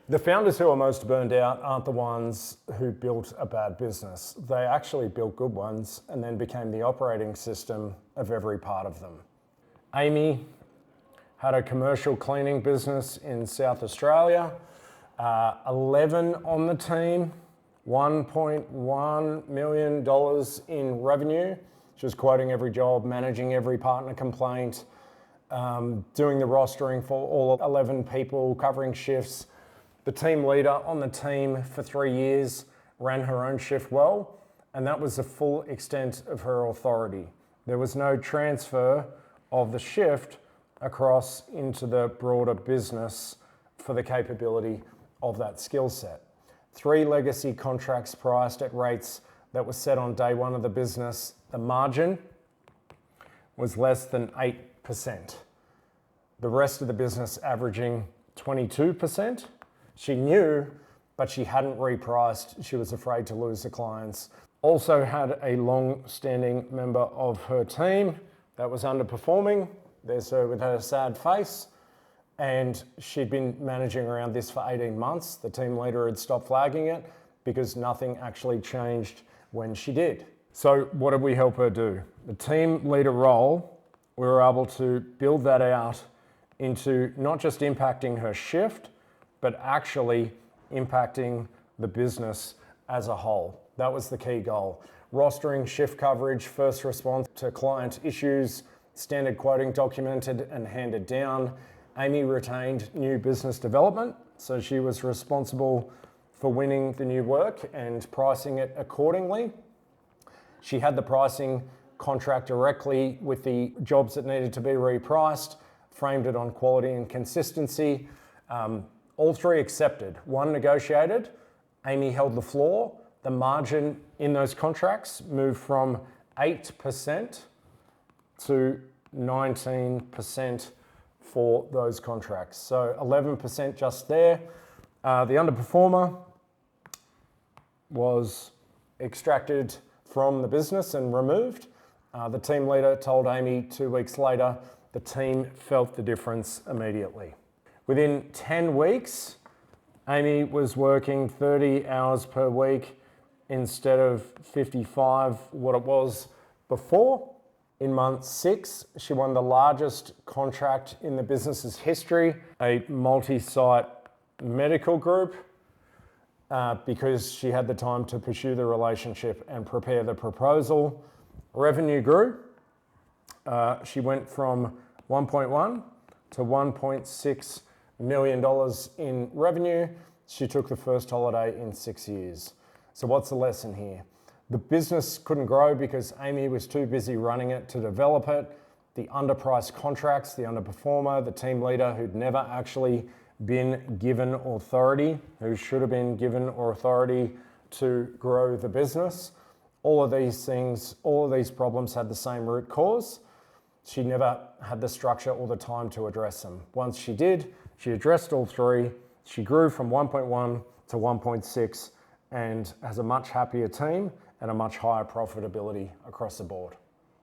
The founders who are most burned out aren't the ones who built a bad business. They actually built good ones and then became the operating system of every part of them. Amy had a commercial cleaning business in South Australia, 11 on the team, $1.1 million in revenue. She was quoting every job, managing every partner complaint, doing the rostering for all 11 people, covering shifts. The team leader on the team for 3 years ran her own shift well, and that was the full extent of her authority. There was no transfer of the shift across into the broader business for the capability of that skill set. 3 legacy contracts priced at rates that were set on day one of the business. The margin was less than 8%. The rest of the business averaging 22%. She knew, but she hadn't repriced. She was afraid to lose the clients. Also had a long-standing member of her team that was underperforming. There's her with her sad face. And she'd been managing around this for 18 months. The team leader had stopped flagging it because nothing actually changed when she did. So what did we help her do? The team leader role, we were able to build that out into not just impacting her shift, but actually impacting the business as a whole. That was the key goal. Rostering, shift coverage, first response to client issues, standard quoting documented and handed down. Amy retained new business development, so she was responsible for winning the new work and pricing it accordingly. She had the pricing contract directly with the jobs that needed to be repriced, framed it on quality and consistency. All 3 accepted. 1 negotiated. Amy held the floor. The margin in those contracts moved from 8% to 19% for those contracts. So 11% just there. The underperformer was extracted from the business and removed. The team leader told Amy 2 weeks later. The team felt the difference immediately. Within 10 weeks, Amy was working 30 hours per week instead of 55, what it was before. In month 6, she won the largest contract in the business's history, a multi-site medical group, because she had the time to pursue the relationship and prepare the proposal. Revenue grew. She went from 1.1 to $1.6 million in revenue. She took the first holiday in 6 years. So what's the lesson here? The business couldn't grow because Amy was too busy running it to develop it. The underpriced contracts, the underperformer, the team leader who'd never actually been given authority, who should have been given authority to grow the business. All of these things, all of these problems had the same root cause. She never had the structure or the time to address them. Once she did, she addressed all 3. She grew from 1.1 to 1.6 and has a much happier team and a much higher profitability across the board.